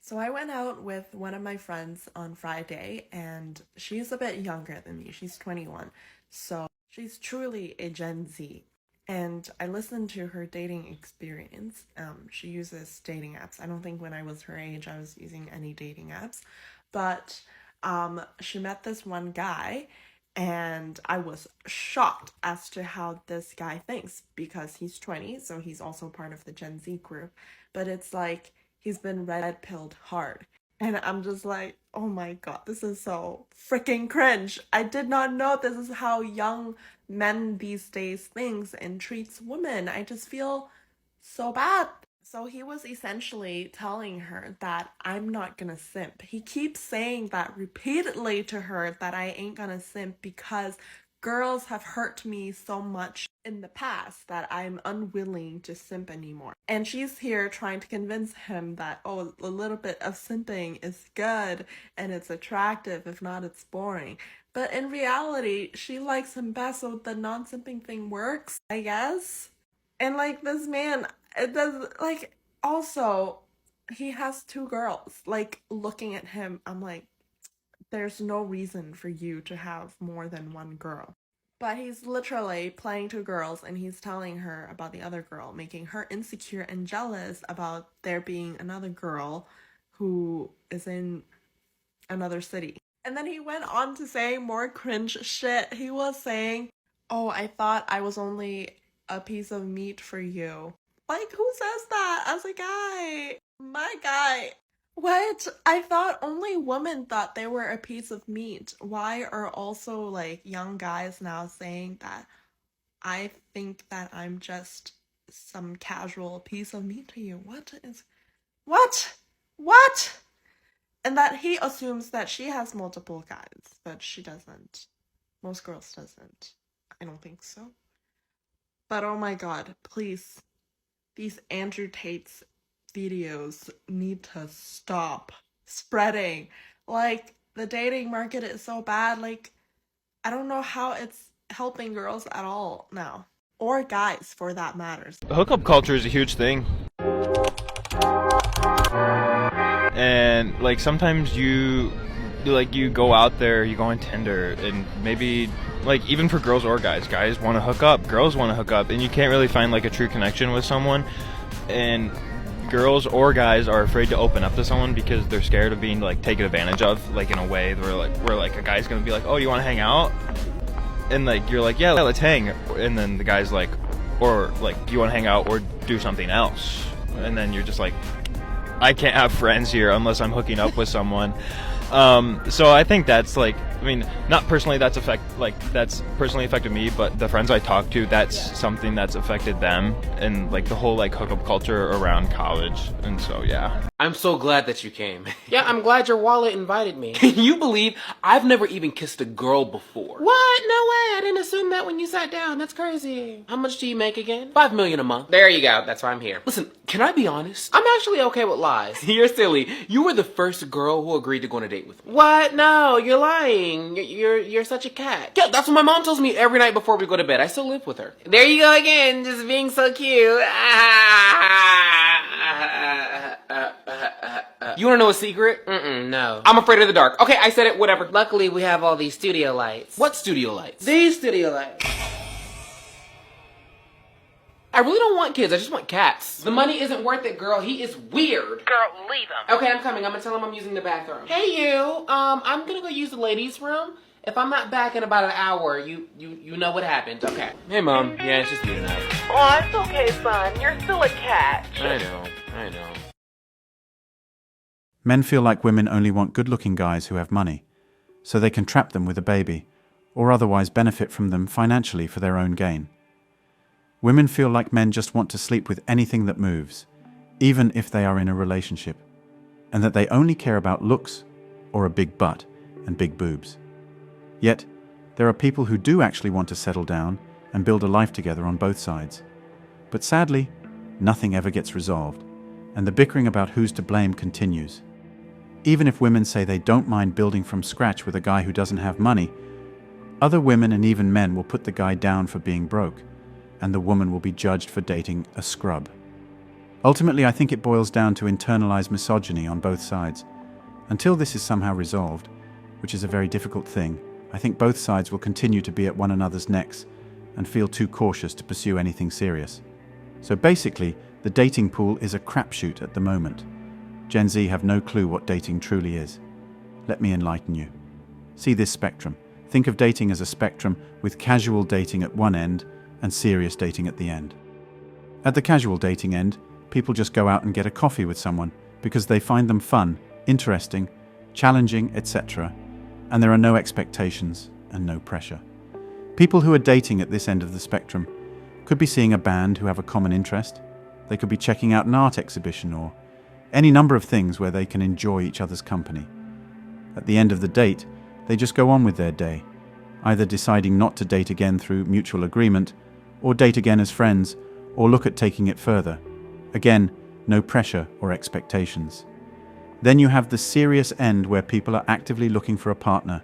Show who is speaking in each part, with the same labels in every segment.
Speaker 1: So I went out with one of my friends on Friday, and she's a bit younger than me. She's 21. So she's truly a Gen Z. And I listened to her dating experience. She uses dating apps. I don't think when I was her age I was using any dating apps. But she met this one guy, and I was shocked as to how this guy thinks because he's 20, so he's also part of the Gen Z group. But it's like he's been red pilled hard. And I'm just like, oh my god, this is so freaking cringe. I did not know this is how young men these days thinks and treats women. I just feel so bad. So he was essentially telling her that I'm not gonna simp. He keeps saying that repeatedly to her that I ain't gonna simp because girls have hurt me so much in the past that I'm unwilling to simp anymore. And she's here trying to convince him that, oh, a little bit of simping is good and it's attractive, if not, it's boring. But in reality, she likes him best, so the non simping thing works, I guess. And like this man, it does like also he has two girls. Like looking at him, I'm like, there's no reason for you to have more than one girl. But he's literally playing two girls and he's telling her about the other girl, making her insecure and jealous about there being another girl who is in another city. And then he went on to say more cringe shit. He was saying, oh, I thought I was only a piece of meat for you. Like, who says that as a guy? My guy. What? I thought only women thought they were a piece of meat. Why are also like young guys now saying that I think that I'm just some casual piece of meat to you? What is. What? What? And that he assumes that she has multiple guys, but she doesn't. Most girls doesn't. I don't think so. But oh my god, please. These Andrew Tate's videos need to stop spreading. Like, the dating market is so bad. Like, I don't know how it's helping girls at all now. Or guys, for that matters.
Speaker 2: Hookup culture is a huge thing. And like sometimes you go out there, you go on Tinder, and maybe like even for girls or guys want to hook up, girls want to hook up, and you can't really find like a true connection with someone. And girls or guys are afraid to open up to someone because they're scared of being like taken advantage of, like in a way where like a guy's gonna be like, oh, you want to hang out, and like you're like, yeah, let's hang, and then the guy's like, or like, do you want to hang out or do something else, and then you're just like, I can't have friends here unless I'm hooking up with someone. So I think that's like, I mean, not personally that's personally affected me, but the friends I talk to, that's something that's affected them, and like the whole like hookup culture around college. And so yeah.
Speaker 3: I'm so glad that you came. Yeah, I'm glad your wallet invited me. Can you believe I've never even kissed a girl before? What? No way. I didn't assume that when you sat down. That's crazy. How much do you make again? $5 million a month. There you go. That's why I'm here. Listen, can I be honest? I'm actually okay with lies. You're silly. You were the first girl who agreed to go on a date with me. What? No, you're lying. You're such a cat. Yeah, that's what my mom tells me every night before we go to bed. I still live with her. There you go again, just being so cute. You wanna know a secret? No. I'm afraid of the dark. Okay, I said it, whatever. Luckily, we have all these studio lights. What studio lights? These studio lights. I really don't want kids, I just want cats. The money isn't worth it, girl. He is weird.
Speaker 4: Girl, leave him.
Speaker 3: Okay, I'm coming. I'm gonna tell him I'm using the bathroom. Hey, you. I'm gonna go use the ladies' room. If I'm not back in about an hour, you know what happened. Okay. Hey, Mom. Yeah, it's just me tonight.
Speaker 4: Oh, it's okay, son. You're still a cat.
Speaker 3: I know.
Speaker 5: Men feel like women only want good-looking guys who have money, so they can trap them with a baby, or otherwise benefit from them financially for their own gain. Women feel like men just want to sleep with anything that moves, even if they are in a relationship, and that they only care about looks or a big butt and big boobs. Yet, there are people who do actually want to settle down and build a life together on both sides. But sadly, nothing ever gets resolved, and the bickering about who's to blame continues. Even if women say they don't mind building from scratch with a guy who doesn't have money, other women and even men will put the guy down for being broke, and the woman will be judged for dating a scrub. Ultimately, I think it boils down to internalized misogyny on both sides. Until this is somehow resolved, which is a very difficult thing, I think both sides will continue to be at one another's necks and feel too cautious to pursue anything serious. So basically, the dating pool is a crapshoot at the moment. Gen Z have no clue what dating truly is. Let me enlighten you. See this spectrum. Think of dating as a spectrum with casual dating at one end and serious dating at the end. At the casual dating end, people just go out and get a coffee with someone because they find them fun, interesting, challenging, etc., and there are no expectations and no pressure. People who are dating at this end of the spectrum could be seeing a band who have a common interest. They could be checking out an art exhibition or any number of things where they can enjoy each other's company. At the end of the date, they just go on with their day, either deciding not to date again through mutual agreement, or date again as friends, or look at taking it further. Again, no pressure or expectations. Then you have the serious end where people are actively looking for a partner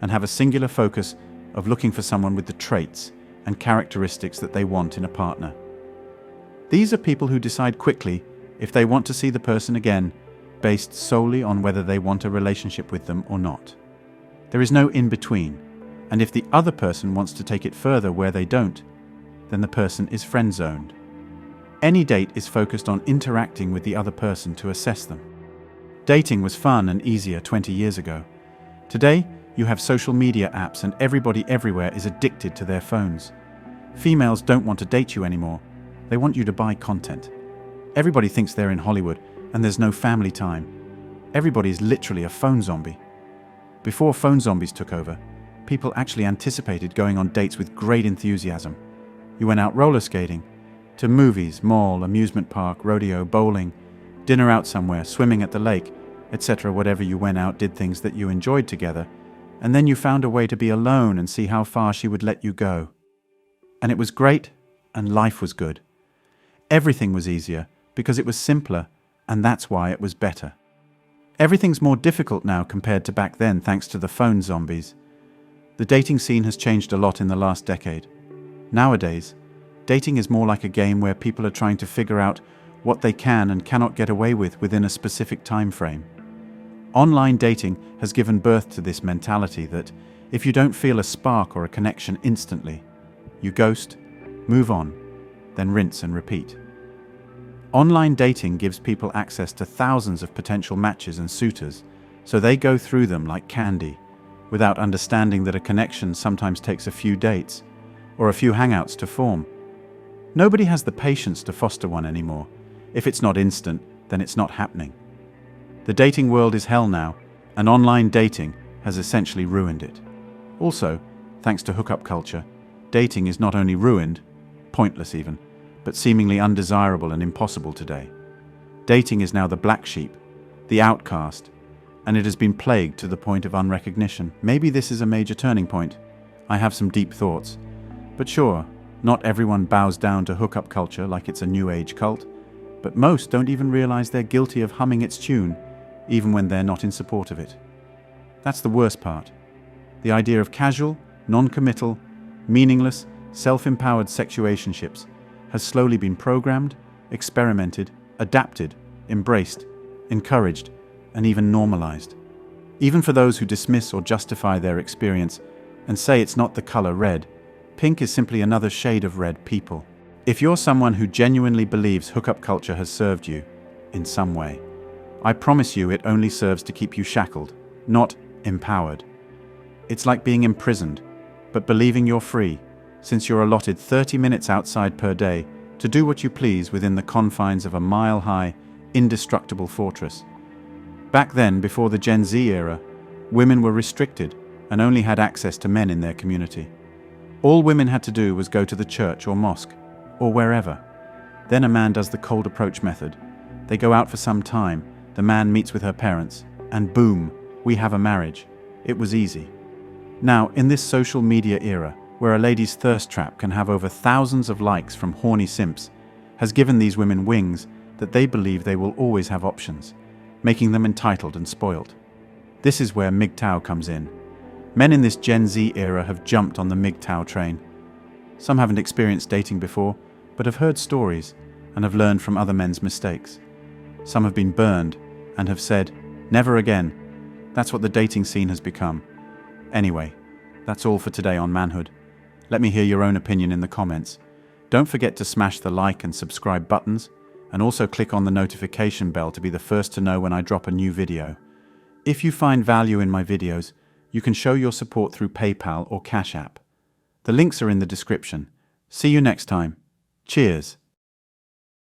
Speaker 5: and have a singular focus of looking for someone with the traits and characteristics that they want in a partner. These are people who decide quickly if they want to see the person again, based solely on whether they want a relationship with them or not. There is no in-between, and if the other person wants to take it further where they don't, then the person is friend-zoned. Any date is focused on interacting with the other person to assess them. Dating was fun and easier 20 years ago. Today, you have social media apps and everybody everywhere is addicted to their phones. Females don't want to date you anymore. They want you to buy content. Everybody thinks they're in Hollywood and there's no family time. Everybody is literally a phone zombie. Before phone zombies took over, people actually anticipated going on dates with great enthusiasm. You went out roller skating, to movies, mall, amusement park, rodeo, bowling, dinner out somewhere, swimming at the lake, etc. Whatever you went out, did things that you enjoyed together, and then you found a way to be alone and see how far she would let you go. And it was great, and life was good. Everything was easier because it was simpler, and that's why it was better. Everything's more difficult now compared to back then thanks to the phone zombies. The dating scene has changed a lot in the last decade. Nowadays, dating is more like a game where people are trying to figure out what they can and cannot get away with within a specific time frame. Online dating has given birth to this mentality that if you don't feel a spark or a connection instantly, you ghost, move on, then rinse and repeat. Online dating gives people access to thousands of potential matches and suitors, so they go through them like candy, without understanding that a connection sometimes takes a few dates or a few hangouts to form. Nobody has the patience to foster one anymore. If it's not instant, then it's not happening. The dating world is hell now, and online dating has essentially ruined it. Also, thanks to hookup culture, dating is not only ruined, pointless even, but seemingly undesirable and impossible today. Dating is now the black sheep, the outcast, and it has been plagued to the point of unrecognition. Maybe this is a major turning point. I have some deep thoughts. But sure, not everyone bows down to hookup culture like it's a new age cult, but most don't even realize they're guilty of humming its tune, even when they're not in support of it. That's the worst part. The idea of casual, non-committal, meaningless, self-empowered sexuationships has slowly been programmed, experimented, adapted, embraced, encouraged, and even normalized. Even for those who dismiss or justify their experience and say it's not the color red, pink is simply another shade of red people. If you're someone who genuinely believes hookup culture has served you, in some way, I promise you it only serves to keep you shackled, not empowered. It's like being imprisoned, but believing you're free, since you're allotted 30 minutes outside per day to do what you please within the confines of a mile-high, indestructible fortress. Back then, before the Gen Z era, women were restricted and only had access to men in their community. All women had to do was go to the church or mosque, or wherever. Then a man does the cold approach method. They go out for some time, the man meets with her parents, and boom, we have a marriage. It was easy. Now, in this social media era, where a lady's thirst trap can have over thousands of likes from horny simps, has given these women wings that they believe they will always have options, making them entitled and spoilt. This is where MGTOW comes in. Men in this Gen Z era have jumped on the MGTOW train. Some haven't experienced dating before, but have heard stories, and have learned from other men's mistakes. Some have been burned and have said, "Never again." That's what the dating scene has become. Anyway, that's all for today on Manhood. Let me hear your own opinion in the comments. Don't forget to smash the like and subscribe buttons, and also click on the notification bell to be the first to know when I drop a new video. If you find value in my videos, you can show your support through PayPal or Cash App. The links are in the description. See you next time. Cheers.